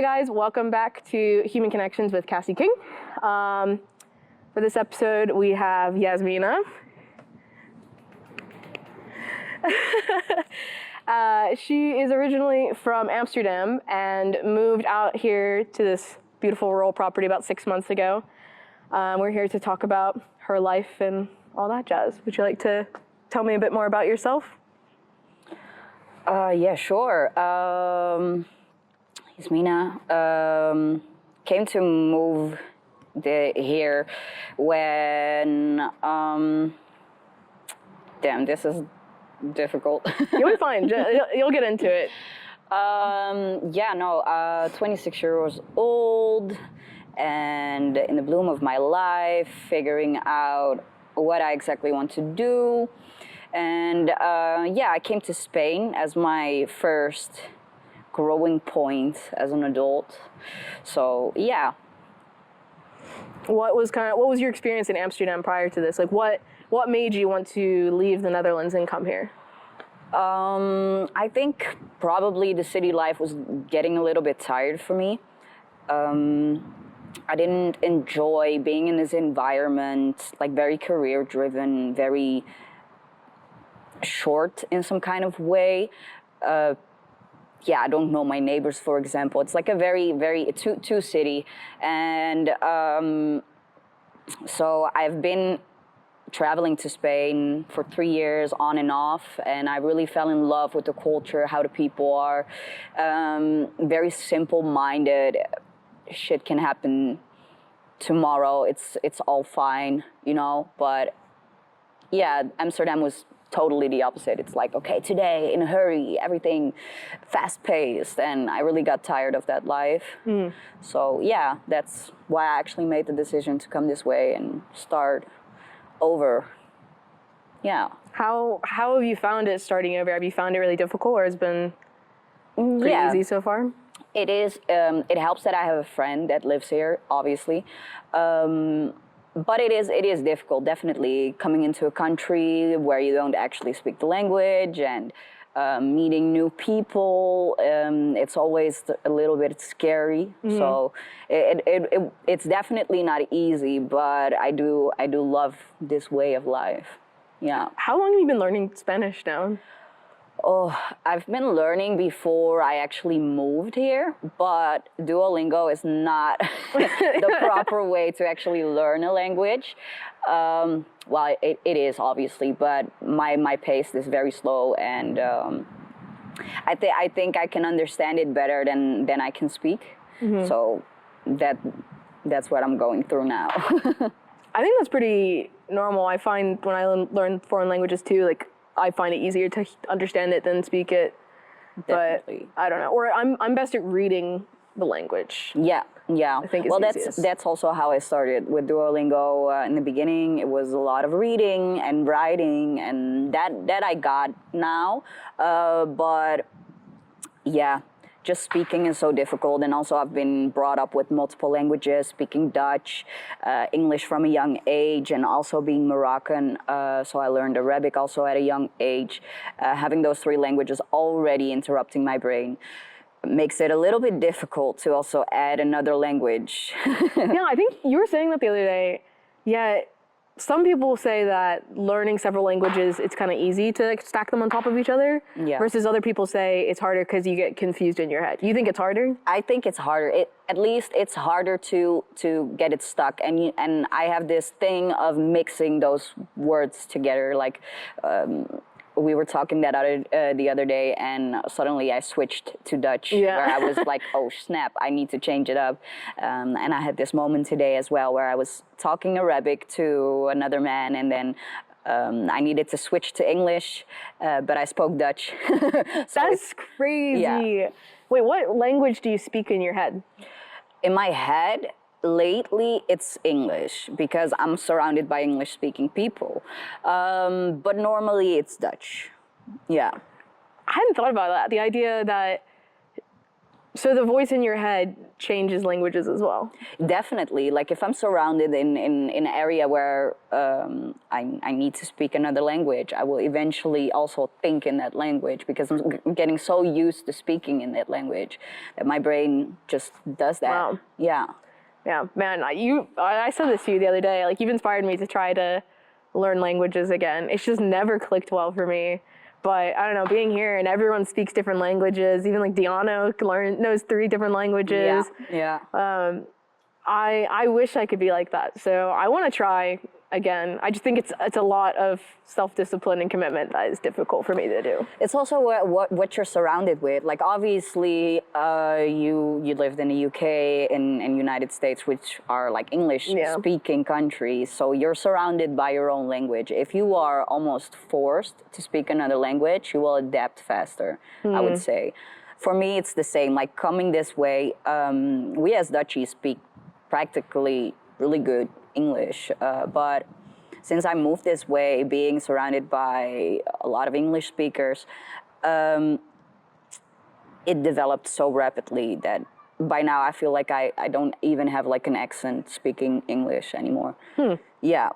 Hi guys, welcome back to Human Connections with Cassie King. For this episode, we have Yassmina. She is originally from Amsterdam and moved out here to this beautiful rural property about 6 months ago. We're here to talk about her life and all that jazz. Would you like to tell me a bit more about yourself? Yeah, sure. Yassmina came to move here when, damn, this is difficult. You'll be fine. You'll get into it. 26 years old and in the bloom of my life, figuring out what I exactly want to do. And I came to Spain as my first growing point as an adult. So yeah. What was your experience in Amsterdam prior to this? Like what made you want to leave the Netherlands and come here? I think probably the city life was getting a little bit tired for me. I didn't enjoy being in this environment, like very career driven, very short in some kind of way. I don't know my neighbors, for example. It's like a very two city. And so I've been traveling to Spain for 3 years on and off, and I really fell in love with the culture, how the people are. Very simple-minded. Shit can happen tomorrow. It's all fine, you know? But yeah, Amsterdam was totally the opposite. It's like, okay, today, in a hurry, everything fast-paced, and I really got tired of that life. So yeah, that's why I actually made the decision to come this way and start over. Yeah. How have you found it starting over? Have you found it really difficult, or has it been pretty easy so far? It is. It helps that I have a friend that lives here, obviously. But it is difficult, definitely, coming into a country where you don't actually speak the language and meeting new people. It's always a little bit scary. So it's definitely not easy, but I do love this way of life. Yeah. How long have you been learning Spanish now? Oh, I've been learning before I actually moved here, but Duolingo is not the proper way to actually learn a language. Well, it is obviously, but my pace is very slow, and I think I can understand it better than I can speak. So that's what I'm going through now. I think that's pretty normal. I find when I learn foreign languages too, like I find it easier to understand it than speak it. Definitely. But I don't know. Or I'm best at reading the language. Yeah. I think it's that's also how I started with Duolingo. In the beginning, it was a lot of reading and writing, and that I got now. But yeah, just speaking is so difficult. And also, I've been brought up with multiple languages, speaking Dutch, English from a young age, and also being Moroccan. So I learned Arabic also at a young age. Having those 3 languages already interrupting my brain makes it a little bit difficult to also add another language. Yeah, I think you were saying that the other day. Yeah, some people say that learning several languages, it's kind of easy to stack them on top of each other. Yeah. Versus other people say it's harder because you get confused in your head. You think it's harder? I think it's harder. At least it's harder to get it stuck. And I have this thing of mixing those words together. Like we were talking the other day, and suddenly I switched to Dutch. Yeah. Where I was like, oh snap, I need to change it up. And I had this moment today as well where I was talking Arabic to another man, and then I needed to switch to English, but I spoke Dutch. So That's crazy. Yeah. Wait, what language do you speak in your head? In my head, lately it's English because I'm surrounded by English-speaking people. But normally it's Dutch. Yeah. I hadn't thought about that. The idea that So the voice in your head changes languages as well. Definitely. Like if I'm surrounded in an area where I need to speak another language, I will eventually also think in that language because I'm getting so used to speaking in that language that my brain just does that. Wow. Yeah. Yeah, man, I said this to you the other day. Like, you've inspired me to try to learn languages again. It's just never clicked well for me. But I don't know, being here and everyone speaks different languages. Even like Diano knows 3 different languages. Yeah. I wish I could be like that. So I want to try again. I just think it's a lot of self-discipline and commitment that is difficult for me to do. It's also what you're surrounded with. Like obviously, you lived in the UK and United States, which are like English-speaking countries. So you're surrounded by your own language. If you are almost forced to speak another language, you will adapt faster. I would say. For me, it's the same. Like coming this way, we as Dutchies speak practically really good English, but since I moved this way, being surrounded by a lot of English speakers, it developed so rapidly that by now I feel like I don't even have like an accent speaking English anymore. Yeah.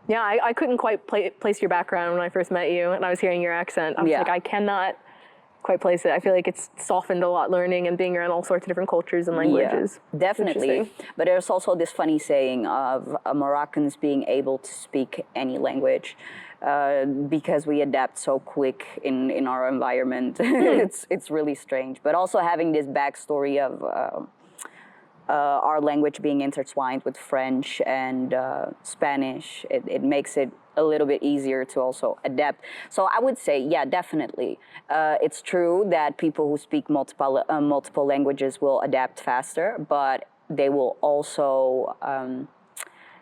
Yeah, I couldn't quite place your background when I first met you, and I was hearing your accent. I was like, I cannot quite place it. I feel like it's softened a lot learning and being around all sorts of different cultures and languages. Yeah, definitely. But there's also this funny saying of Moroccans being able to speak any language because we adapt so quick in our environment. It's really strange. But also having this backstory of our language being intertwined with French and Spanish, it makes it a little bit easier to also adapt. So I would say, yeah, definitely. It's true that people who speak multiple languages will adapt faster, but they will also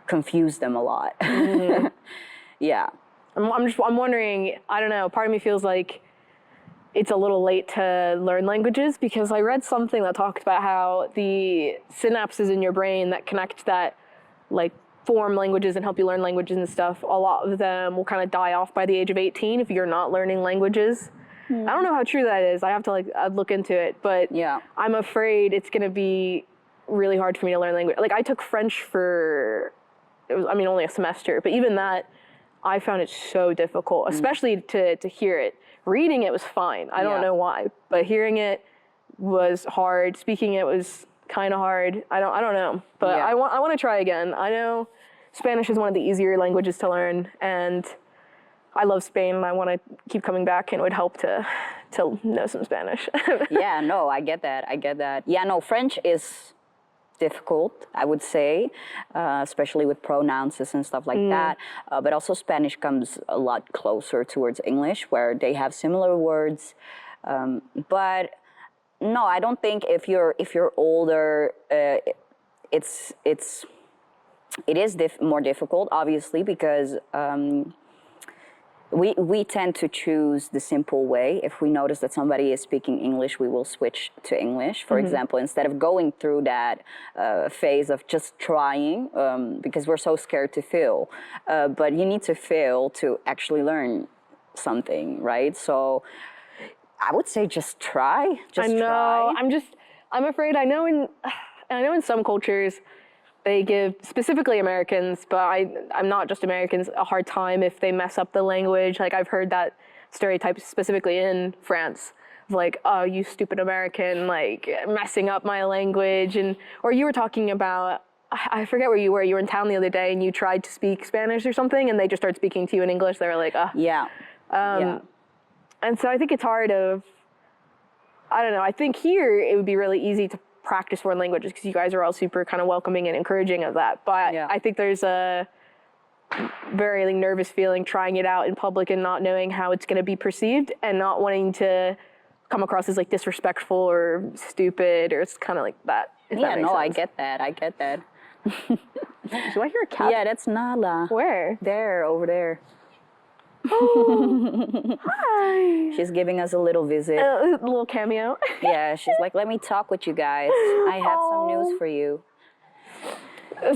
confuse them a lot. Yeah. I'm wondering, I don't know, part of me feels like it's a little late to learn languages because I read something that talked about how the synapses in your brain that connect that, like, form languages and help you learn languages and stuff, a lot of them will kind of die off by the age of 18 if you're not learning languages. I don't know how true that is. I have to I'd look into it, but yeah. I'm afraid it's going to be really hard for me to learn language. Like I took French for, only a semester, but even that, I found it so difficult, especially to hear it. Reading it was fine. I don't know why, but hearing it was hard. Speaking it was kind of hard. I don't know, but I want to try again. I know Spanish is one of the easier languages to learn, and I love Spain, and I want to keep coming back, and it would help to know some Spanish. Yeah, no, I get that. Yeah, no, French is difficult, I would say, especially with pronouns and stuff like that. But also Spanish comes a lot closer towards English, where they have similar words. But no, I don't think if you're older, it is more difficult, obviously, because we tend to choose the simple way. If we notice that somebody is speaking English, we will switch to English, for example, instead of going through that phase of just trying, because we're so scared to fail. But you need to fail to actually learn something, right? So I would say just try. I know. I'm afraid. I know in some cultures, they give, specifically Americans, but I'm not just Americans, a hard time if they mess up the language. Like, I've heard that stereotype specifically in France, of like, oh, you stupid American, like, messing up my language. Or you were talking about, I forget where you were. You were in town the other day, and you tried to speak Spanish or something, and they just started speaking to you in English. They were like, oh. Yeah. And so I think it's hard I don't know, I think here it would be really easy to practice foreign languages because you guys are all super kind of welcoming and encouraging of that. But I think there's a very nervous feeling trying it out in public and not knowing how it's going to be perceived and not wanting to come across as like disrespectful or stupid, or it's kind of like that. Yeah, no, I get that. Do I hear a cat? Yeah, that's Nala. Where? There, over there. Oh, hi. She's giving us a little visit. A little cameo. Yeah, she's like, let me talk with you guys. I have some news for you.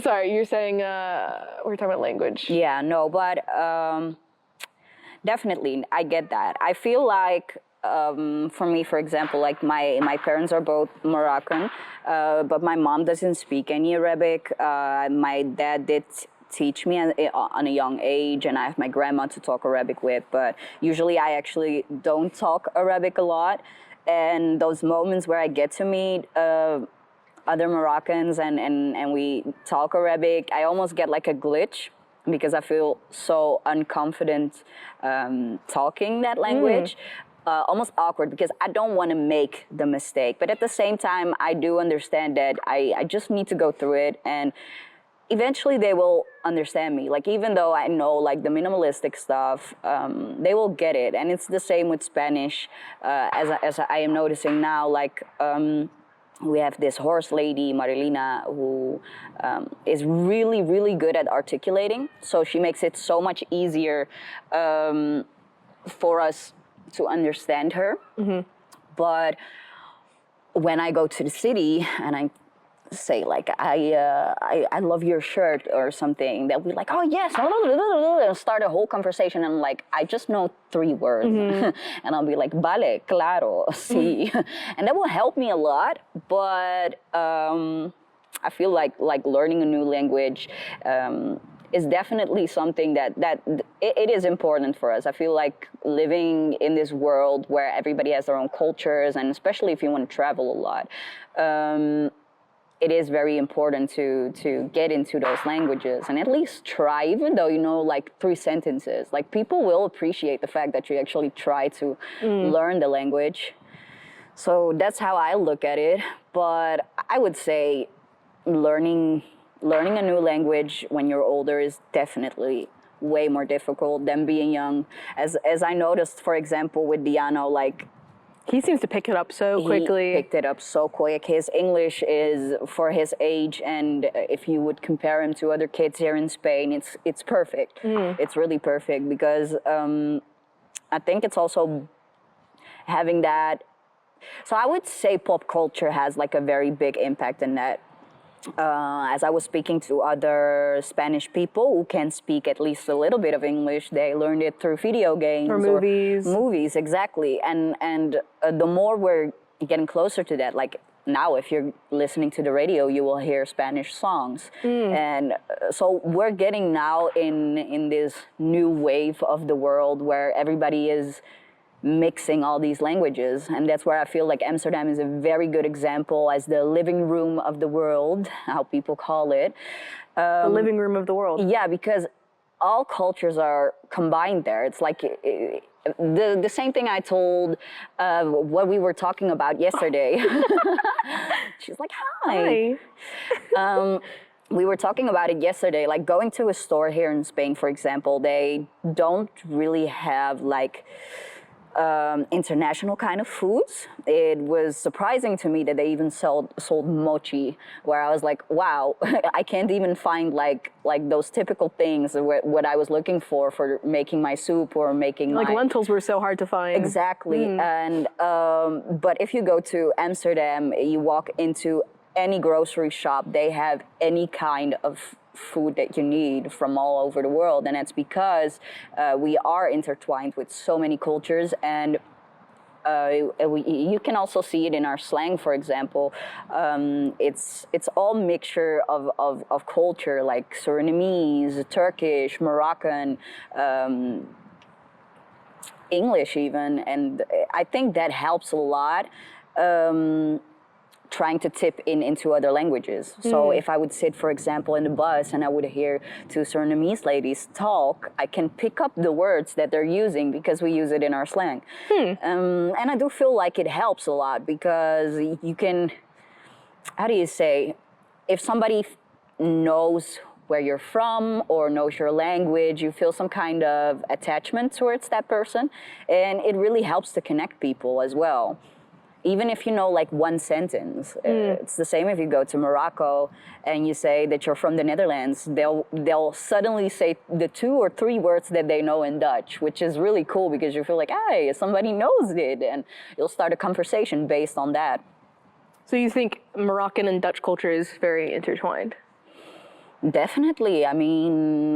Sorry, you're saying we're talking about language. Yeah, no, but definitely, I get that. I feel like for me, for example, like my parents are both Moroccan, but my mom doesn't speak any Arabic. My dad did teach me on a young age, and I have my grandma to talk Arabic with, but usually I actually don't talk Arabic a lot. And those moments where I get to meet other Moroccans and we talk Arabic, I almost get like a glitch because I feel so unconfident talking that language. Almost awkward because I don't want to make the mistake. But at the same time, I do understand that I just need to go through it, and eventually they will understand me. Like, even though I know like the minimalistic stuff, they will get it. And it's the same with Spanish, as I am noticing now. Like, we have this horse lady, Marilina, who is really, really good at articulating. So she makes it so much easier for us to understand her. But when I go to the city and I say like I love your shirt or something, they'll be like, oh yes, and start a whole conversation, and like I just know 3 words, and I'll be like, vale, claro, sí, and that will help me a lot. But I feel like learning a new language is definitely something that it is important for us. I feel like living in this world where everybody has their own cultures, and especially if you want to travel a lot, it is very important to get into those languages and at least try, even though you know like 3 sentences. Like, people will appreciate the fact that you actually try to learn the language. So that's how I look at it. But I would say learning a new language when you're older is definitely way more difficult than being young. As I noticed, for example, with Diano, like, he seems to pick it up so quickly. He picked it up so quick. His English is, for his age, and if you would compare him to other kids here in Spain, it's perfect. It's really perfect because I think it's also having that. So I would say pop culture has like a very big impact in that. As I was speaking to other Spanish people who can speak at least a little bit of English, they learned it through video games or movies. Movies, exactly. And the more we're getting closer to that, like now, if you're listening to the radio, you will hear Spanish songs, and so we're getting now in this new wave of the world where everybody is mixing all these languages. And that's where I feel like Amsterdam is a very good example as the living room of the world, how people call it. The living room of the world. Yeah, because all cultures are combined there. It's like the same thing I told what we were talking about yesterday. She's like, hi. We were talking about it yesterday, like going to a store here in Spain, for example, they don't really have like international kind of foods. It was surprising to me that they even sold mochi, where I was like, wow, I can't even find like those typical things, what I was looking for making my soup or making like lentils were so hard to find. Exactly. And but if you go to Amsterdam, you walk into any grocery shop, they have any kind of food that you need from all over the world, and that's because we are intertwined with so many cultures, and you can also see it in our slang, for example. It's all mixture of culture, like Surinamese, Turkish, Moroccan, English even, and I think that helps a lot. Trying to tip into other languages. So if I would sit, for example, in the bus and I would hear 2 Surinamese ladies talk, I can pick up the words that they're using because we use it in our slang. And I do feel like it helps a lot because you can, how do you say, if somebody knows where you're from or knows your language, you feel some kind of attachment towards that person, and it really helps to connect people as well. Even if you know like 1 sentence, it's the same if you go to Morocco and you say that you're from the Netherlands, they'll suddenly say the 2 or 3 words that they know in Dutch, which is really cool because you feel like, hey, somebody knows it, and you'll start a conversation based on that. So you think Moroccan and Dutch culture is very intertwined? Definitely. I mean,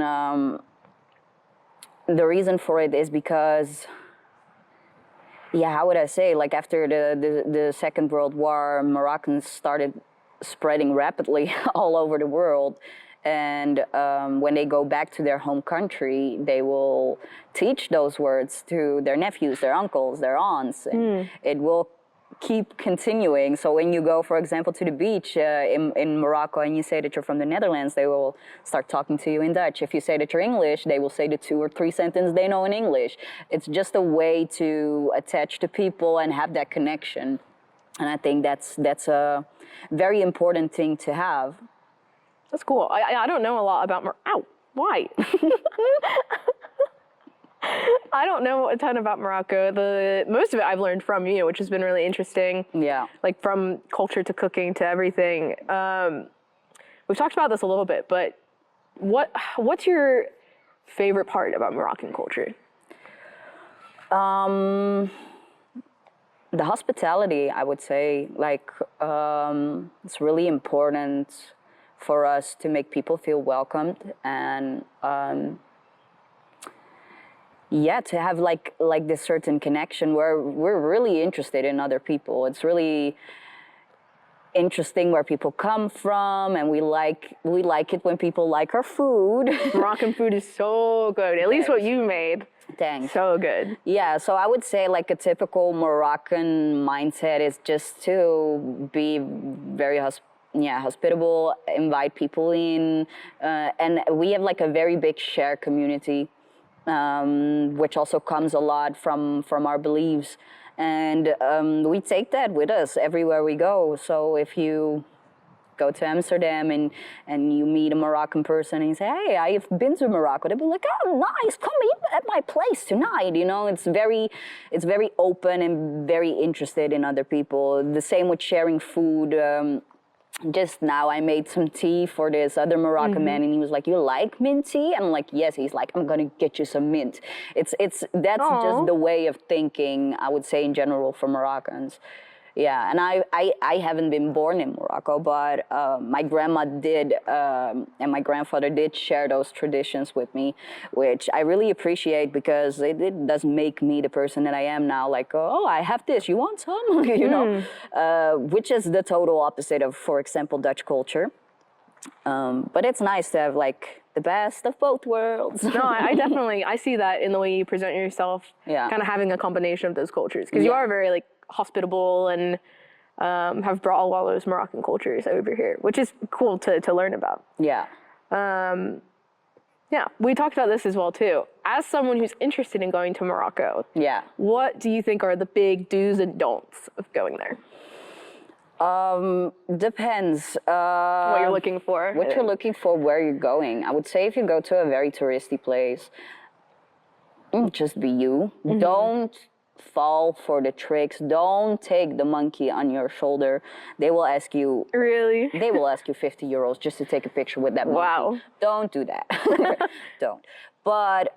the reason for it is because yeah, how would I say? Like after the Second World War, Moroccans started spreading rapidly all over the world. And when they go back to their home country, they will teach those words to their nephews, their uncles, their aunts, and it will keep continuing. So when you go, for example, to the beach in Morocco and you say that you're from the Netherlands, they will start talking to you in Dutch. If you say that you're English, they will say the 2 or 3 sentences they know in English. It's just a way to attach to people and have that connection. And I think that's a very important thing to have. That's cool. I don't know a lot about Ow, why? I don't know a ton about Morocco. Most of it I've learned from you, which has been really interesting. Yeah. Like from culture to cooking to everything. We've talked about this a little bit, but what's your favorite part about Moroccan culture? The hospitality, I would say. Like, it's really important for us to make people feel welcomed and yeah, to have like this certain connection where we're really interested in other people. It's really interesting where people come from, and we like it when people like our food. Moroccan food is so good. At least what you made. Thanks. So good. Yeah, so I would say like a typical Moroccan mindset is just to be very hospitable, invite people in, and we have like a very big share community, which also comes a lot from our beliefs, and we take that with us everywhere we go. So if you go to Amsterdam and you meet a Moroccan person and you say, hey, I've been to Morocco, they'll be like, oh, nice, come eat at my place tonight. You know, it's very open and very interested in other people. The same with sharing food. Just now I made some tea for this other Moroccan man, and he was like, you like mint tea? And I'm like, yes. He's like, I'm gonna get you some mint. That's Aww. just the way of thinking, I would say, in general, for Moroccans. Yeah, and I haven't been born in Morocco, but my grandma did, and my grandfather did share those traditions with me, which I really appreciate because it does make me the person that I am now. Like, oh, I have this, you want some? You know, which is the total opposite of, for example, Dutch culture. But it's nice to have like the best of both worlds. No, I definitely, I see that in the way you present yourself. Yeah. Kind of having a combination of those cultures, because you are very like hospitable and have brought a lot of those Moroccan cultures over here, which is cool to learn about. Yeah. Yeah, we talked about this as well too. As someone who's interested in going to Morocco, Yeah. what do you think are the big do's and don'ts of going there? Depends. What you're looking for. What you're looking for, where you're going. I would say if you go to a very touristy place, just be you. Don't fall for the tricks. Don't take the monkey on your shoulder. They will ask you. Really? They will ask you 50 euros just to take a picture with that monkey. Wow. Don't do that. Don't. But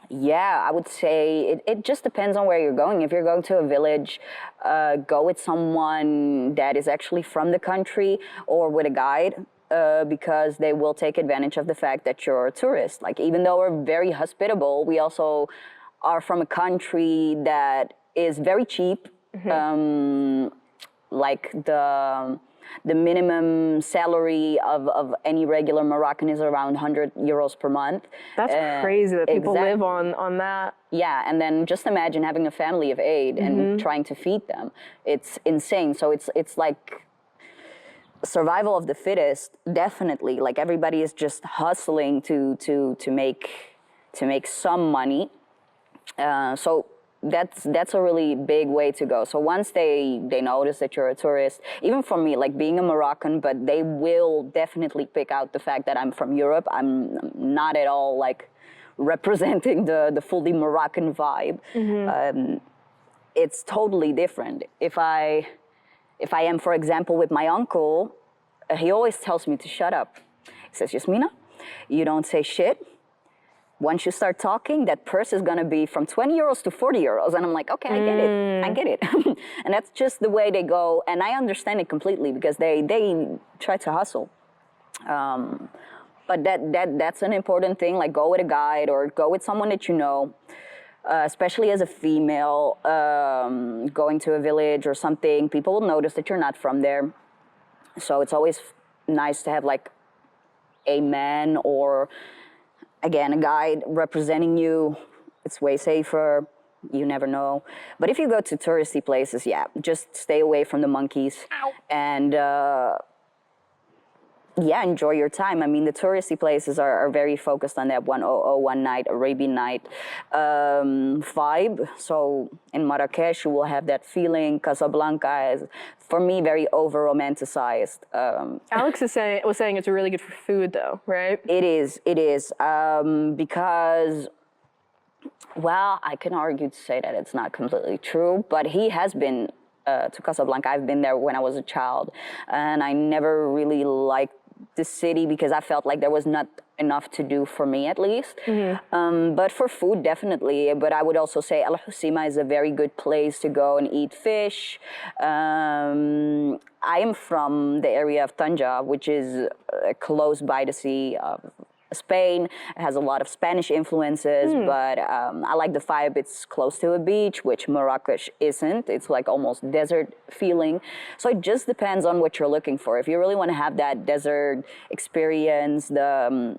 yeah, I would say it just depends on where you're going. If you're going to a village, go with someone that is actually from the country or with a guide. Because they will take advantage of the fact that you're a tourist. Like, even though we're very hospitable, we also are from a country that is very cheap. Like the minimum salary of any regular Moroccan is around 100 euros per month. That's crazy that people live Exactly. on that. Yeah, and then just imagine having a family of 8 and trying to feed them. It's insane. So it's like survival of the fittest, definitely. Like, everybody is just hustling to make some money. So that's a really big way to go. So once they notice that you're a tourist, even for me, like being a Moroccan, but they will definitely pick out the fact that I'm from Europe. I'm not at all like representing the fully Moroccan vibe. It's totally different. If I am, for example, with my uncle, he always tells me to shut up. He says, Yassmina, you don't say shit. Once you start talking, that purse is going to be from 20 euros to 40 euros. And I'm like, okay, I get it. And that's just the way they go. And I understand it completely because they try to hustle. But that's an important thing. Like, go with a guide or go with someone that you know. especially as a female, going to a village or something, people will notice that you're not from there. So it's always nice to have like a man or, again, a guide representing you. It's way safer. You never know. But if you go to touristy places, yeah, just stay away from the monkeys. Ow. And yeah, enjoy your time. I mean, the touristy places are very focused on that 101 night, Arabian night vibe. So in Marrakesh, you will have that feeling. Casablanca is, for me, very over-romanticized. Alex was saying it's really good for food, though, right? It is, because, well, I can argue to say that it's not completely true, but he has been to Casablanca. I've been there when I was a child, and I never really liked the city because I felt like there was not enough to do for me, at least. But for food, definitely. But I would also say Al Hoceima is a very good place to go and eat fish. I am from the area of Tanja, which is close by the sea of Spain. It has a lot of Spanish influences, but I like the vibe. It's close to a beach, which Marrakesh isn't. It's like almost desert feeling. So it just depends on what you're looking for. If you really want to have that desert experience, the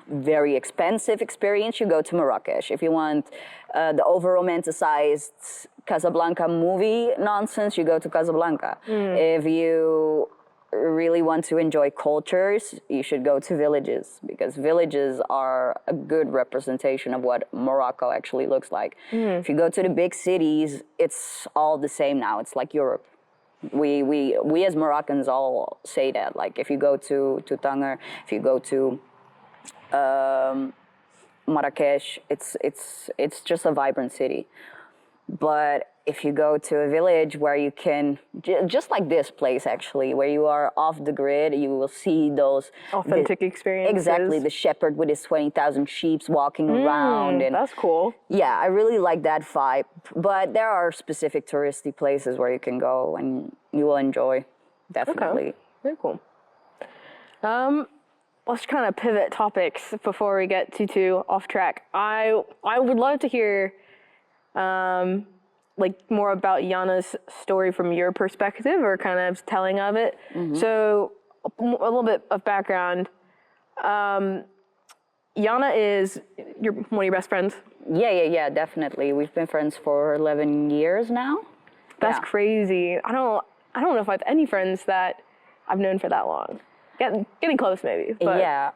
very expensive experience, you go to Marrakesh. If you want the over-romanticized Casablanca movie nonsense, you go to Casablanca. If you really want to enjoy cultures, you should go to villages, because villages are a good representation of what Morocco actually looks like. If you go to the big cities, it's all the same now. It's like Europe. We as Moroccans all say that. Like if you go to Tanger, if you go to Marrakesh, it's just a vibrant city. But if you go to a village where you can, just like this place actually, where you are off the grid, you will see those authentic experiences. Exactly, the shepherd with his 20,000 sheep walking around. And that's cool. yeah, I really like that vibe. But there are specific touristy places where you can go and you will enjoy, definitely. Okay, very cool. Let's kind of pivot topics before we get too off track. I would love to hear like more about Yana's story from your perspective, or kind of telling of it. So a little bit of background. Yana is one of your best friends. Yeah, definitely. We've been friends for 11 years now. That's crazy. I don't know if I have any friends that I've known for that long. Getting close maybe. But, yeah.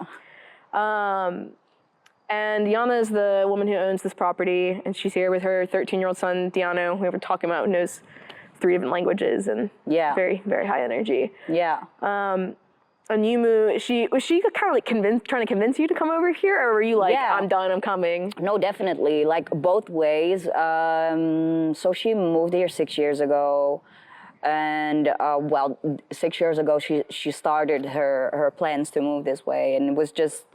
And Yana is the woman who owns this property, and she's here with her 13-year-old son, Diano, who we were talking about, knows 3 different languages and very, very high energy. Yeah. And you moved, was she kind of like trying to convince you to come over here, or were you like, I'm done, I'm coming? No, definitely, like both ways. So she moved here 6 years ago. And 6 years ago, she started her plans to move this way, and it was just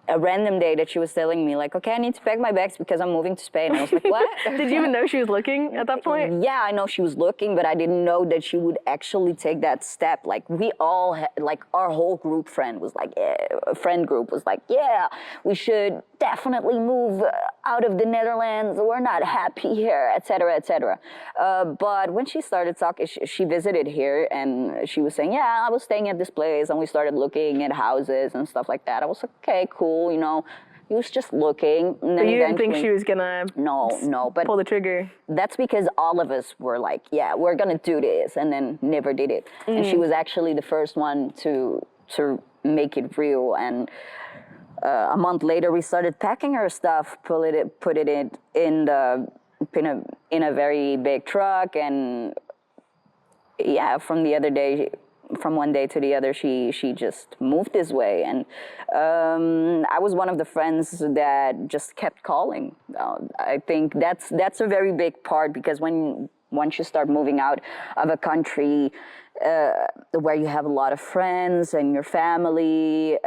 a random day that she was telling me, like, okay, I need to pack my bags because I'm moving to Spain. I was like, what? Did you even know she was looking at that point? Yeah, I know she was looking, but I didn't know that she would actually take that step. Like, we all, like, our whole friend group was like, yeah, we should definitely move out of the Netherlands. We're not happy here, etc., etc. But when she started talking, she visited here, and she was saying, yeah, I was staying at this place, and we started looking at houses and stuff like that. I was like, okay, cool. You know, he was just looking. And then you didn't think she was gonna but pull the trigger? That's because all of us were like, yeah, we're gonna do this, and then never did it. And she was actually the first one to make it real. And a month later, we started packing her stuff, put it in a very big truck, and yeah, from one day to the other, she just moved this way. And I was one of the friends that just kept calling. I think that's a very big part, because once you start moving out of a country where you have a lot of friends and your family,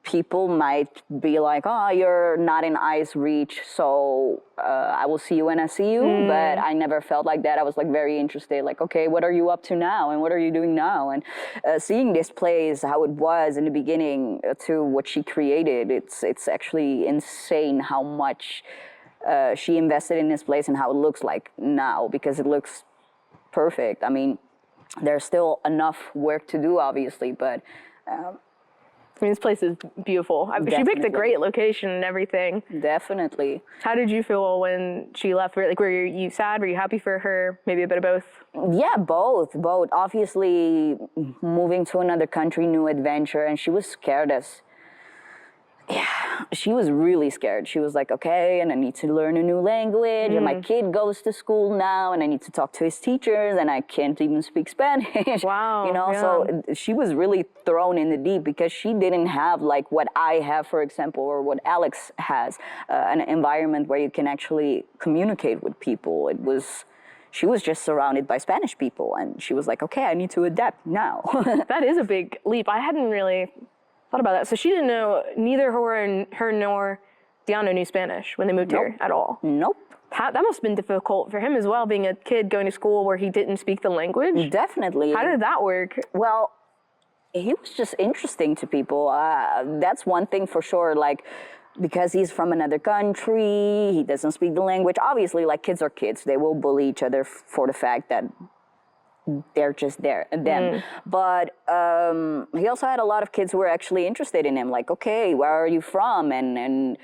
people might be like, oh, you're not in eyes reach, so I will see you when I see you. But I never felt like that. I was like very interested, like, okay, what are you up to now, and what are you doing now? And seeing this place, how it was in the beginning, to what she created, it's actually insane how much she invested in this place and how it looks like now, because it looks perfect. I mean, there's still enough work to do, obviously, but I mean, this place is beautiful. She picked a great location and everything. Definitely. How did you feel when she left? Were you sad? Were you happy for her? Maybe a bit of both? Yeah, both. Obviously, moving to another country, new adventure, and she was scared as... Yeah, she was really scared. She was like, okay, and I need to learn a new language, and my kid goes to school now, and I need to talk to his teachers, and I can't even speak Spanish. Wow. You know, so she was really thrown in the deep, because she didn't have like what I have, for example, or what Alex has, an environment where you can actually communicate with people. She was just surrounded by Spanish people, and she was like, okay, I need to adapt now. That is a big leap. I hadn't really thought about that. So she didn't know, neither her nor Diana knew Spanish when they moved here at all? Nope. That must have been difficult for him as well, being a kid going to school where he didn't speak the language. Definitely. How did that work? Well, he was just interesting to people. That's one thing for sure. Like, because he's from another country, he doesn't speak the language. Obviously, like, kids are kids. They will bully each other for the fact that they're just them. But he also had a lot of kids who were actually interested in him. Like, okay, where are you from? And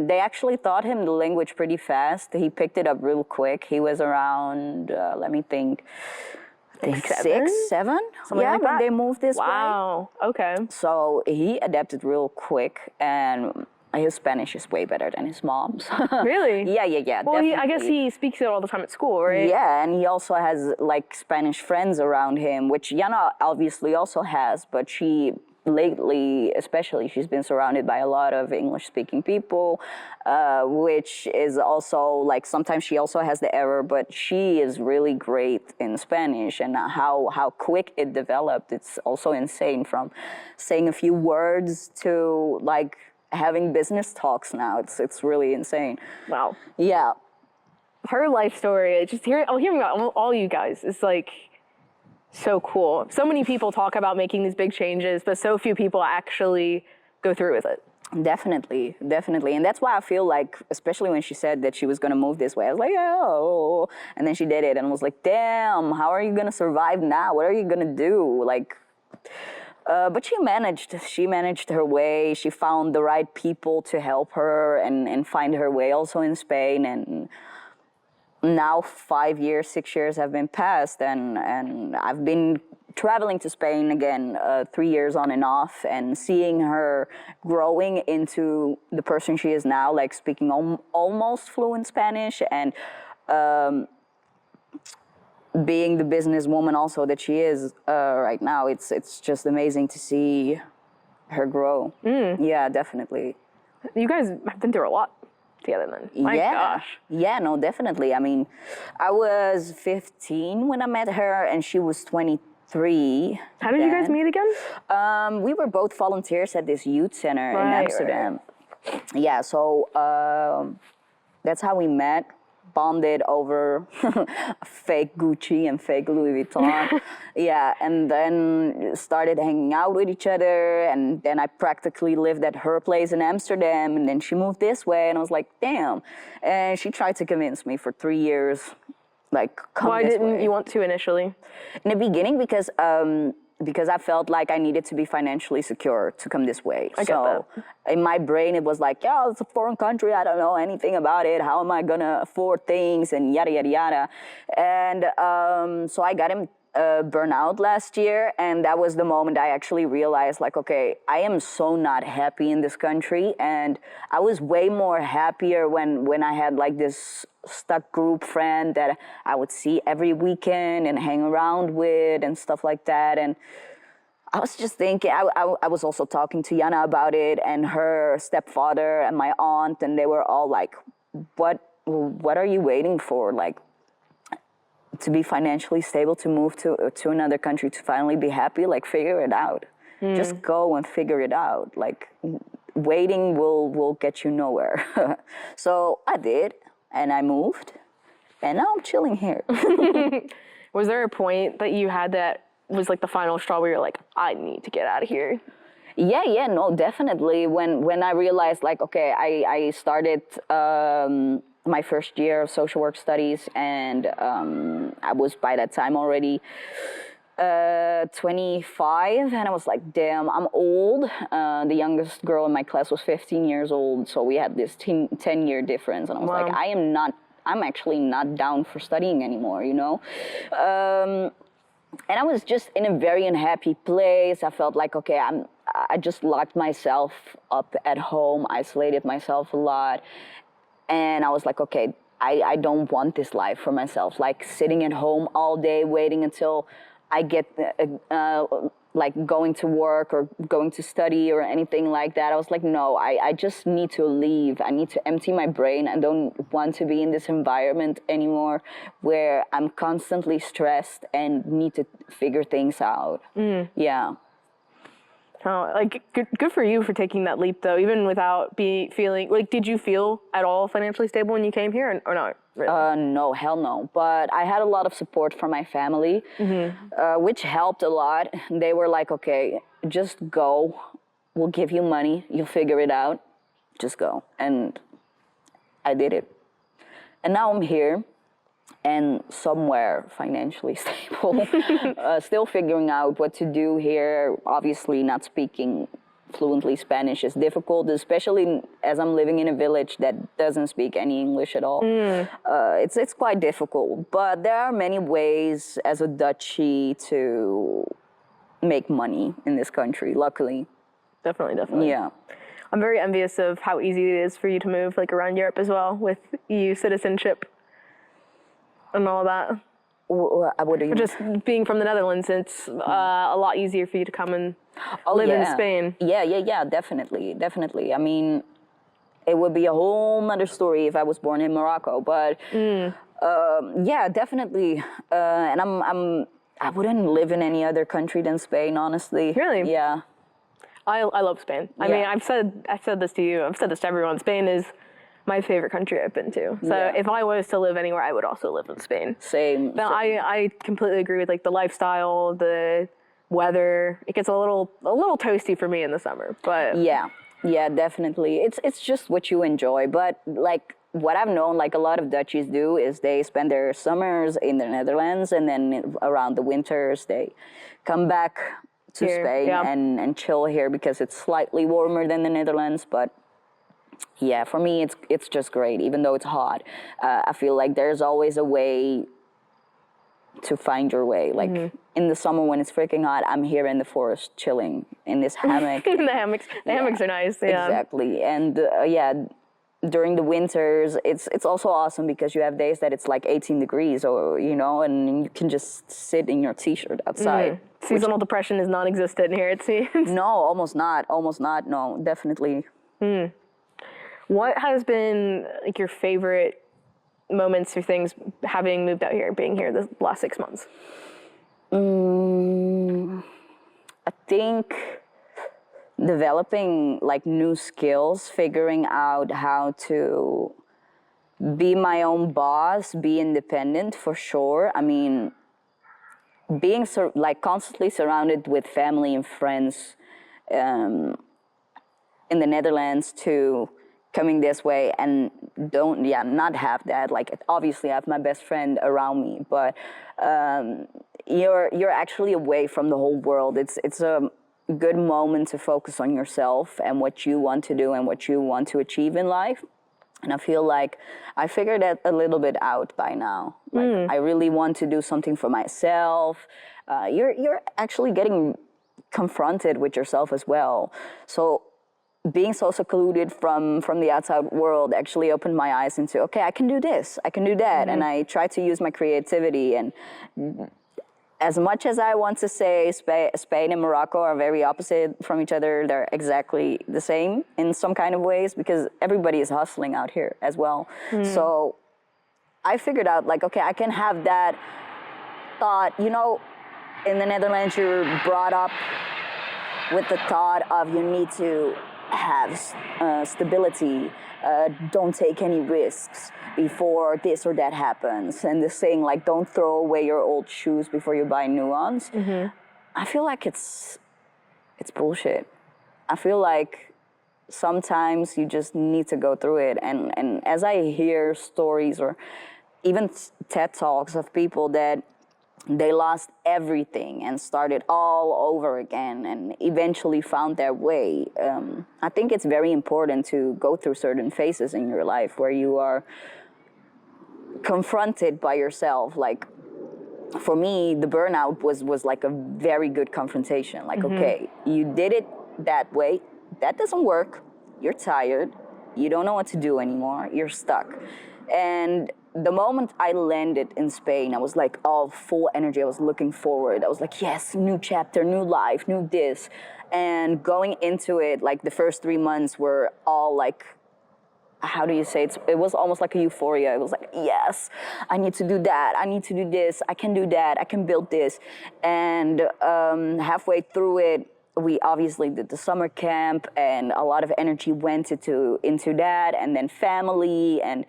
they actually taught him the language pretty fast. He picked it up real quick. He was around, let me think, I think 6, 7? Something like when that? they moved this way. Wow, okay. So he adapted real quick, and his Spanish is way better than his mom's. Really? Yeah. Well, I guess he speaks it all the time at school, right? Yeah, and he also has like Spanish friends around him, which Yana obviously also has, but she lately, especially, she's been surrounded by a lot of English-speaking people, which is also like, sometimes she also has the error, but she is really great in Spanish, and how quick it developed. It's also insane, from saying a few words to like having business talks now. It's really insane. Wow. Yeah. Her life story, hearing about all you guys is like so cool. So many people talk about making these big changes, but so few people actually go through with it. Definitely. And that's why I feel like, especially when she said that she was going to move this way, I was like, oh. And then she did it, and I was like, damn, how are you going to survive now? What are you going to do? Like, but she managed her way. She found the right people to help her and find her way also in Spain. And now 5 years, 6 years have been passed, and I've been traveling to Spain again 3 years on and off, and seeing her growing into the person she is now, like speaking almost fluent Spanish, and being the businesswoman also that she is right now. It's just amazing to see her grow. Yeah, definitely. You guys have been through a lot together then. My gosh. Yeah, no, definitely. I mean, I was 15 when I met her, and she was 23. How did you guys meet again? We were both volunteers at this youth center in Amsterdam. Right. Yeah, so that's how we met. Bonded over fake Gucci and fake Louis Vuitton. Yeah, and then started hanging out with each other, and then I practically lived at her place in Amsterdam, and then she moved this way, and I was like, damn. And she tried to convince me for 3 years, like, come Why this didn't way. you want to initially? In the beginning, because I felt like I needed to be financially secure to come this way. I get that. In my brain, it was like, yeah, it's a foreign country. I don't know anything about it. How am I going to afford things, and yada, yada, yada. And so I got him burnout last year. And that was the moment I actually realized, like, okay, I am so not happy in this country. And I was way more happier when I had like this stuck group friend that I would see every weekend and hang around with and stuff like that. And I was just thinking, I was also talking to Yana about it, and her stepfather and my aunt, and they were all like, what are you waiting for? Like, to be financially stable, to move to another country, to finally be happy, like, figure it out. Just go and figure it out. Like, waiting will get you nowhere. So I did, and I moved, and now I'm chilling here. Was there a point that you had that was like the final straw where you're like, I need to get out of here? Yeah, no, definitely. When I realized, like, okay, I started my first year of social work studies, and I was by that time already 25, and I was like, damn, I'm old. The youngest girl in my class was 15 years old, so we had this 10-year difference, and I was like, I'm actually not down for studying anymore, you know? And I was just in a very unhappy place. I felt like, okay, I just locked myself up at home, isolated myself a lot. And I was like, okay, I don't want this life for myself. Like sitting at home all day, waiting until I get like going to work or going to study or anything like that. I was like, no, I just need to leave. I need to empty my brain. I don't want to be in this environment anymore where I'm constantly stressed and need to figure things out. Yeah. Oh, like good for you for taking that leap though, even without feeling like, did you feel at all financially stable when you came here or not? Really? No, hell no. But I had a lot of support from my family, which helped a lot. They were like, okay, just go. We'll give you money. You'll figure it out. Just go. And I did it. And now I'm here and somewhere financially stable. Still figuring out what to do here. Obviously not speaking fluently Spanish is difficult, especially as I'm living in a village that doesn't speak any English at all. It's quite difficult, but there are many ways as a Dutchie to make money in this country, luckily. Definitely. Yeah. I'm very envious of how easy it is for you to move like around Europe as well with EU citizenship and all that. What do you Just being from the Netherlands, it's a lot easier for you to come and live in Spain. Yeah, definitely. I mean, it would be a whole other story if I was born in Morocco, but yeah, definitely. And I wouldn't live in any other country than Spain, honestly. Really? Yeah. I love Spain. I mean, I've said this to you. I've said this to everyone. Spain is my favorite country I've been to. So if I was to live anywhere, I would also live in Spain. Same. But I completely agree with like the lifestyle, the weather. It gets a little toasty for me in the summer, but yeah, definitely. It's just what you enjoy. But like what I've known, like a lot of Dutchies do, is they spend their summers in the Netherlands, and then around the winters they come back to Spain and chill here because it's slightly warmer than the Netherlands, but. Yeah, for me, it's just great, even though it's hot. I feel like there's always a way to find your way. Like in the summer when it's freaking hot, I'm here in the forest chilling in this hammock. The hammocks are nice. Yeah. Exactly, and during the winters, it's also awesome because you have days that it's like 18 degrees, or you know, and you can just sit in your t-shirt outside. Seasonal depression is non-existent here, it seems. No, almost not. No, definitely. What has been like your favorite moments or things having moved out here, being here the last 6 months? I think developing like new skills, figuring out how to be my own boss, be independent for sure. I mean, being like constantly surrounded with family and friends in the Netherlands to coming this way and not have that. Like obviously I have my best friend around me, but you're actually away from the whole world. It's a good moment to focus on yourself and what you want to do and what you want to achieve in life. And I feel like I figured that a little bit out by now. Like I really want to do something for myself. You're actually getting confronted with yourself as well. So being so secluded from the outside world actually opened my eyes into, okay, I can do this, I can do that. And I try to use my creativity. And as much as I want to say Spain and Morocco are very opposite from each other, they're exactly the same in some kind of ways because everybody is hustling out here as well. So I figured out like, okay, I can have that thought, you know, in the Netherlands you're brought up with the thought of you need to have stability, don't take any risks before this or that happens, and the saying like don't throw away your old shoes before you buy new ones. I feel like it's bullshit. I feel like sometimes you just need to go through it. And as I hear stories or even TED Talks of people that they lost everything and started all over again and eventually found their way, I think it's very important to go through certain phases in your life where you are confronted by yourself. Like, for me, the burnout was like a very good confrontation. Like, okay, you did it that way. That doesn't work. You're tired. You don't know what to do anymore. You're stuck. And the moment I landed in Spain, I was like all full energy. I was looking forward. I was like, yes, new chapter, new life, new this. And going into it, like the first 3 months were all like, how do you say it? It was almost like a euphoria. It was like, yes, I need to do that. I need to do this. I can do that. I can build this. And halfway through it, we obviously did the summer camp, and a lot of energy went into that, and then family, and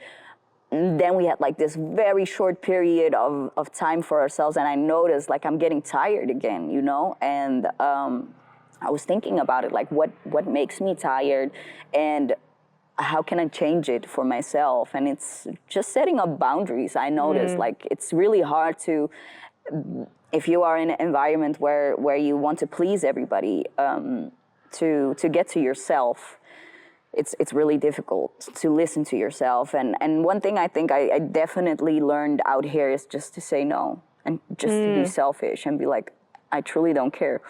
then we had like this very short period of time for ourselves, and I noticed like I'm getting tired again, you know? And I was thinking about it, like what makes me tired, and how can I change it for myself? And it's just setting up boundaries. I noticed like it's really hard to, if you are in an environment where you want to please everybody, to get to yourself, it's really difficult to listen to yourself. And one thing I think I definitely learned out here is just to say no, and just to be selfish and be like, I truly don't care.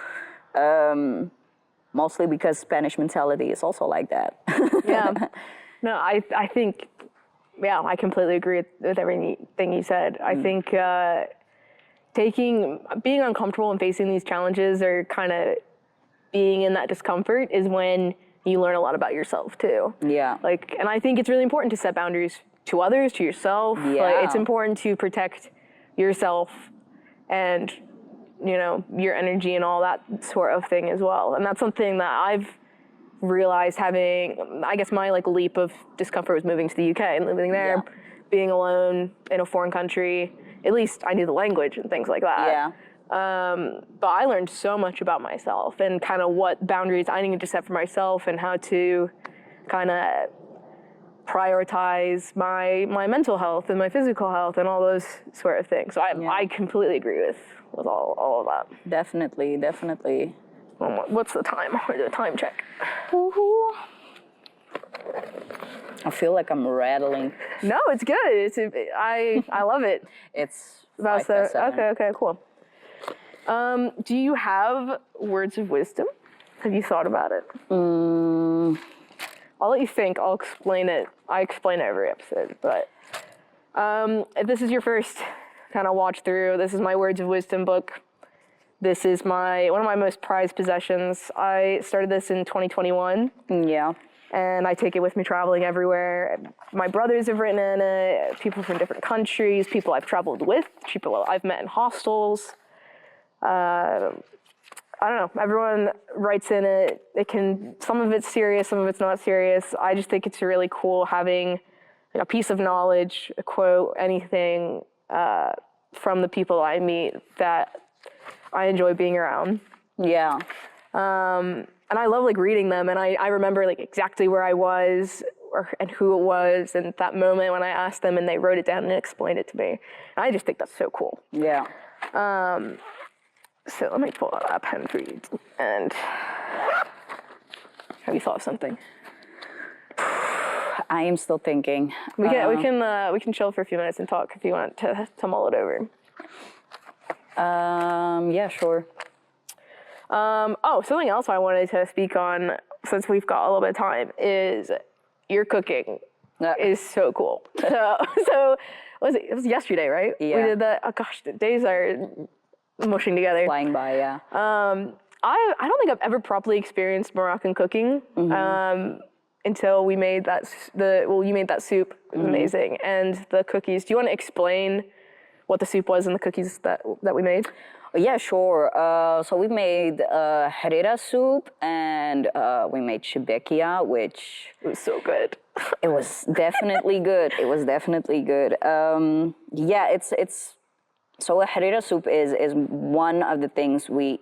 Mostly because Spanish mentality is also like that. Yeah. No, I think, yeah, I completely agree with everything you said. I think being uncomfortable and facing these challenges, or kind of being in that discomfort, is when you learn a lot about yourself too. Yeah. Like, and I think it's really important to set boundaries to others, to yourself. Yeah. Like, it's important to protect yourself and, you know, your energy and all that sort of thing as well. And that's something that I've realized having, I guess my like leap of discomfort was moving to the UK and living there, being alone in a foreign country. At least I knew the language and things like that. Yeah. But I learned so much about myself and kind of what boundaries I needed to set for myself and how to kind of prioritize my mental health and my physical health and all those sort of things. So I completely agree with all of that. Definitely. What's the time? We'll do a time check. I feel like I'm rattling. No, it's good. I love it. It's About 7. Okay, cool. Do you have words of wisdom? Have you thought about it? I'll let you think. I'll explain it. I explain it every episode. But if this is your first kind of watch through, this is my words of wisdom book. This is one of my most prized possessions. I started this in 2021. Yeah. And I take it with me traveling everywhere. My brothers have written in it, people from different countries, people I've traveled with, people I've met in hostels. I don't know, everyone writes in it. Some of it's serious, some of it's not serious. I just think it's really cool having a piece of knowledge, a quote, anything from the people I meet that I enjoy being around. Yeah. And I love like reading them, and I remember like exactly where I was and who it was, and that moment when I asked them and they wrote it down and explained it to me. And I just think that's so cool. Yeah. So let me pull out a pen for you. And have you thought of something? I am still thinking. We can chill for a few minutes and talk if you want to mull it over. Yeah, sure. Something else I wanted to speak on, since we've got a little bit of time, is your cooking is so cool. So it was yesterday, right? Yeah. We did that. Oh gosh, the days are mushing together. Flying by, yeah. I don't think I've ever properly experienced Moroccan cooking until we made you made that soup. It was amazing. And the cookies. Do you want to explain what the soup was and the cookies that we made? Yeah, sure. So we made harira soup, and we made shebekia, which... It was so good. It was definitely good. Yeah, it's... So a harira soup is one of the things we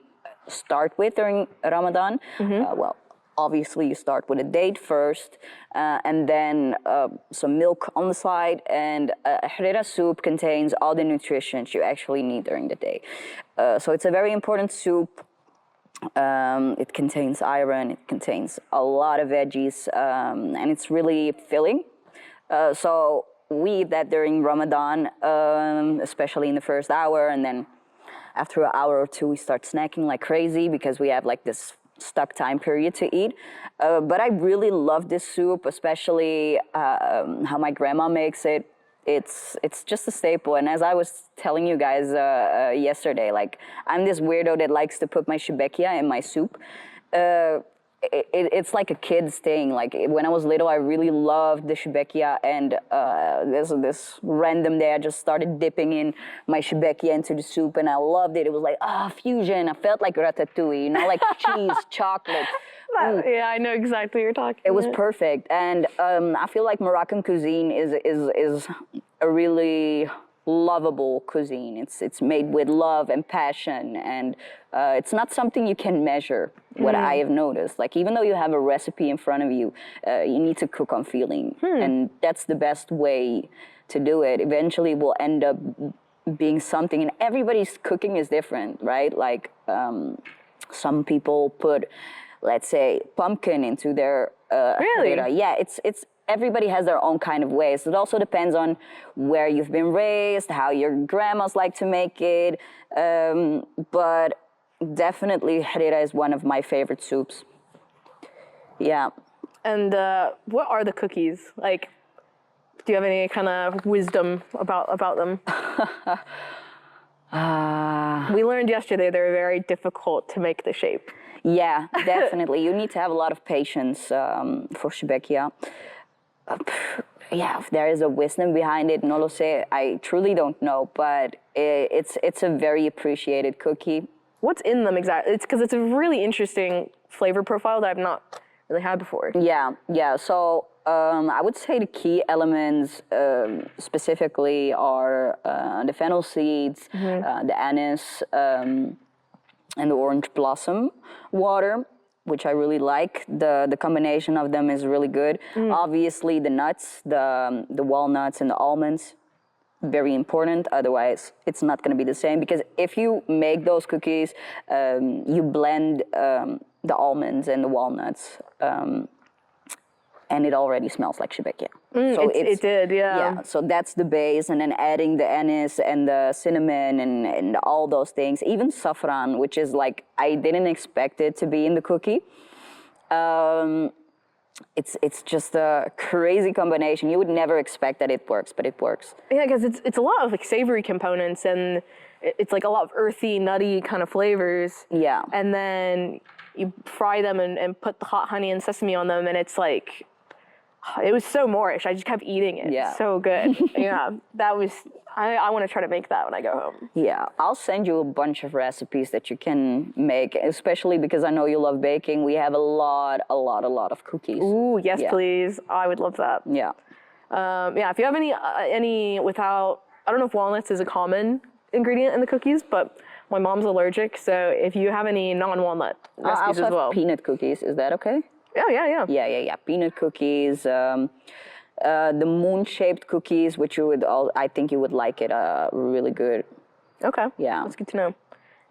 start with during Ramadan. Well, obviously you start with a date first, and then some milk on the side. And harira soup contains all the nutrition you actually need during the day. So it's a very important soup. It contains iron, it contains a lot of veggies, and it's really filling. So we eat that during Ramadan, especially in the first hour, and then after an hour or two we start snacking like crazy because we have like this stuck time period to eat. But I really love this soup, especially how my grandma makes it. It's just a staple. And as I was telling you guys yesterday, like I'm this weirdo that likes to put my shebekia in my soup. It's like a kid's thing. Like when I was little, I really loved the shebekia, and this random day I just started dipping in my shebekia into the soup, and I loved it. It was like fusion. I felt like ratatouille, you know, like cheese, chocolate. Yeah, I know exactly what you're talking about. It was perfect, and I feel like Moroccan cuisine is a really lovable cuisine. It's made with love and passion, and it's not something you can measure. What I have noticed, like even though you have a recipe in front of you, you need to cook on feeling, and that's the best way to do it. Eventually, it will end up being something, and everybody's cooking is different, right? Like some people put, let's say, pumpkin into their Really? harira. Yeah, it's everybody has their own kind of ways. It also depends on where you've been raised, how your grandmas like to make it, but definitely harira is one of my favorite soups. Yeah. And what are the cookies? Like, do you have any kind of wisdom about them? We learned yesterday they're very difficult to make the shape. Yeah, definitely. You need to have a lot of patience for shebekia. Yeah, if there is a wisdom behind it, no lo sé. I truly don't know, but it's a very appreciated cookie. What's in them exactly? It's because it's a really interesting flavor profile that I've not really had before. Yeah. So I would say the key elements specifically are the fennel seeds, the anise, and the orange blossom water, which I really like. The combination of them is really good. Obviously, the nuts, the walnuts and the almonds, very important. Otherwise, it's not going to be the same, because if you make those cookies, you blend the almonds and the walnuts, and it already smells like shebekia. So it did, yeah. Yeah, so that's the base, and then adding the anise and the cinnamon and all those things, even saffron, which is like, I didn't expect it to be in the cookie. It's just a crazy combination. You would never expect that it works, but it works. Yeah, because it's a lot of like savory components, and it's like a lot of earthy, nutty kind of flavors. Yeah. And then you fry them and put the hot honey and sesame on them, and it's like, it was so Moorish. I just kept eating it. Yeah. So good. Yeah, that was, I want to try to make that when I go home. Yeah, I'll send you a bunch of recipes that you can make, especially because I know you love baking. We have a lot of cookies. Ooh, yes, Yeah. please. I would love that. Yeah. Yeah, if you have any without, I don't know if walnuts is a common ingredient in the cookies, but my mom's allergic, so if you have any non-walnut I recipes also as have well. peanut cookies. Is that okay? Oh, yeah. Yeah. Peanut cookies. The moon-shaped cookies, which I think you would like it. Really good. Okay. Yeah. That's good to know.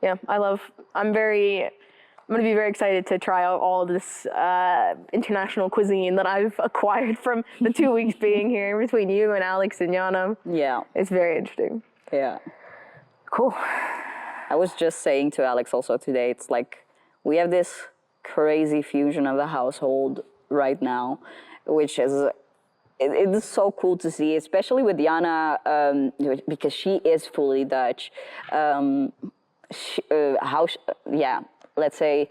Yeah, I'm going to be very excited to try out all of this international cuisine that I've acquired from the 2 weeks being here between you and Alex and Yana. Yeah. It's very interesting. Yeah. Cool. I was just saying to Alex also today, it's like we have this crazy fusion of the household right now, which is it is so cool to see, especially with Yana, because she is fully Dutch. Let's say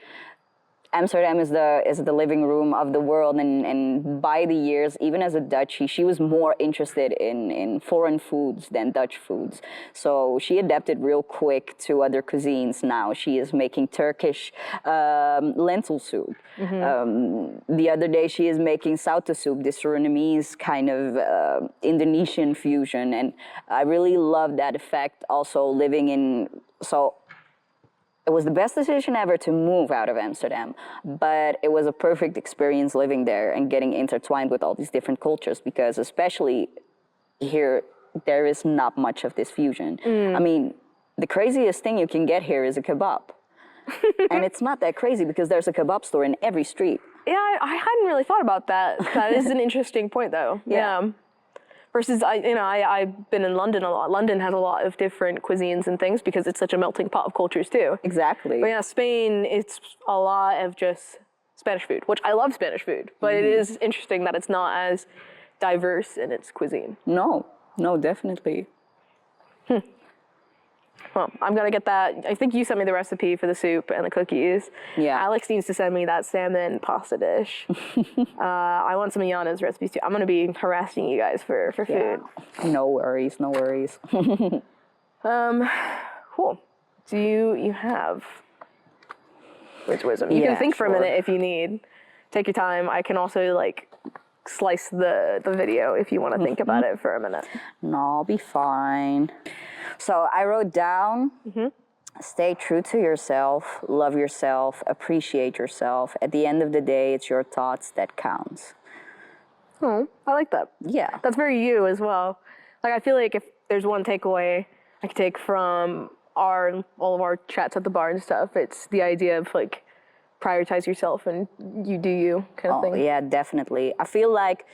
Amsterdam is the living room of the world, and by the years, even as a Dutchie, she was more interested in foreign foods than Dutch foods. So she adapted real quick to other cuisines now. She is making Turkish lentil soup. The other day, she is making sauta soup, this Surinamese kind of Indonesian fusion, and I really love that effect. Also living in it was the best decision ever to move out of Amsterdam, but it was a perfect experience living there and getting intertwined with all these different cultures, because especially here, there is not much of this fusion. I mean, the craziest thing you can get here is a kebab. And it's not that crazy because there's a kebab store in every street. Yeah, I hadn't really thought about that. That is an interesting point, though. Yeah. Versus, I've been in London a lot. London has a lot of different cuisines and things because it's such a melting pot of cultures too. Exactly. But yeah, Spain, it's a lot of just Spanish food, which I love Spanish food, but it is interesting that it's not as diverse in its cuisine. No, definitely. Well, I'm gonna get that. I think you sent me the recipe for the soup and the cookies. Yeah. Alex needs to send me that salmon pasta dish. I want some of Yana's recipes too. I'm gonna be harassing you guys for food. Yeah. No worries. Cool. Do you have words of wisdom? You can think for a minute if you need. Take your time. I can also like slice the video if you want to think about it for a minute. No, I'll be fine. So I wrote down, stay true to yourself, love yourself, appreciate yourself. At the end of the day, it's your thoughts that count. Oh, I like that. Yeah. That's very you as well. Like, I feel like if there's one takeaway I could take from all of our chats at the bar and stuff, it's the idea of like prioritize yourself and you do you kind of thing. Yeah, definitely. I feel like,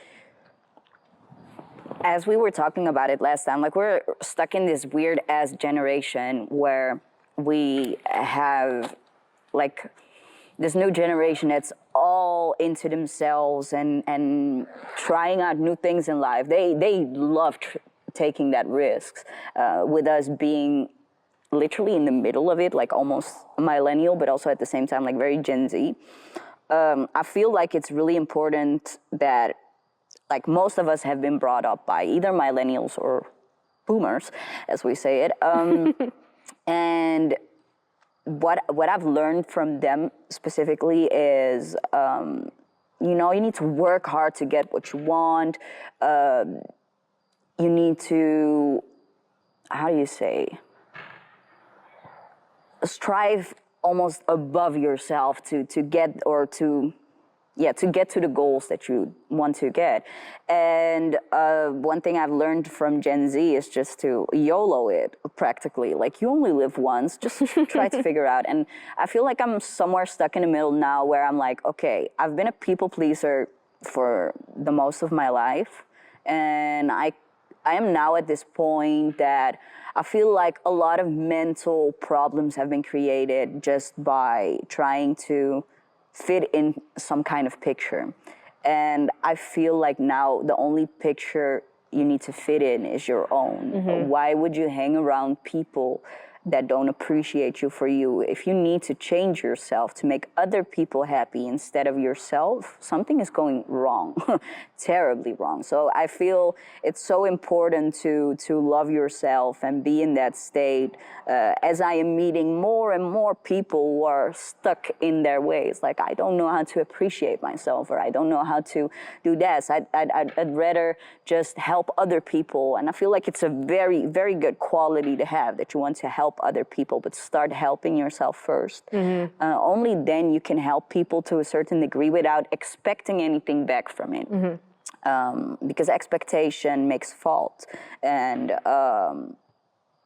as we were talking about it last time, like we're stuck in this weird ass generation where we have like this new generation that's all into themselves and trying out new things in life. They love taking that risks, with us being literally in the middle of it, like almost millennial, but also at the same time like very Gen Z. I feel like it's really important that, like, most of us have been brought up by either millennials or boomers, as we say it. And what I've learned from them specifically is, you need to work hard to get what you want. You need to, how do you say, strive almost above yourself to get to the goals that you want to get. And one thing I've learned from Gen Z is just to YOLO it, practically. Like, you only live once, just try to figure out. And I feel like I'm somewhere stuck in the middle now where I'm like, okay, I've been a people pleaser for the most of my life. And I am now at this point that I feel like a lot of mental problems have been created just by trying to fit in some kind of picture. And I feel like now the only picture you need to fit in is your own. Why would you hang around people that don't appreciate you for you? If you need to change yourself to make other people happy instead of yourself, something is going wrong, terribly wrong. So I feel it's so important to love yourself and be in that state, as I am meeting more and more people who are stuck in their ways. Like, I don't know how to appreciate myself, or I don't know how to do this. I'd rather just help other people. And I feel like it's a very, very good quality to have, that you want to help other people, but start helping yourself first. Only then you can help people to a certain degree without expecting anything back from it. Because expectation makes fault. And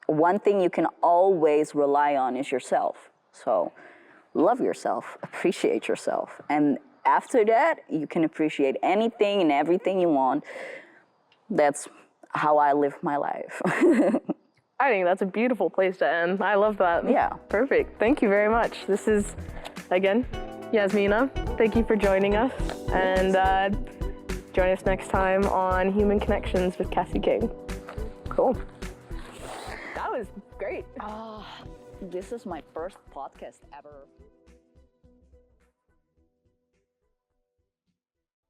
one thing you can always rely on is yourself. So love yourself, appreciate yourself. And after that, you can appreciate anything and everything you want. That's how I live my life. I think that's a beautiful place to end. I love that. Yeah. Perfect. Thank you very much. This is, again, Yassmina. Thank you for joining us. And join us next time on Human Connections with Cassie King. Cool. That was great. This is my first podcast ever.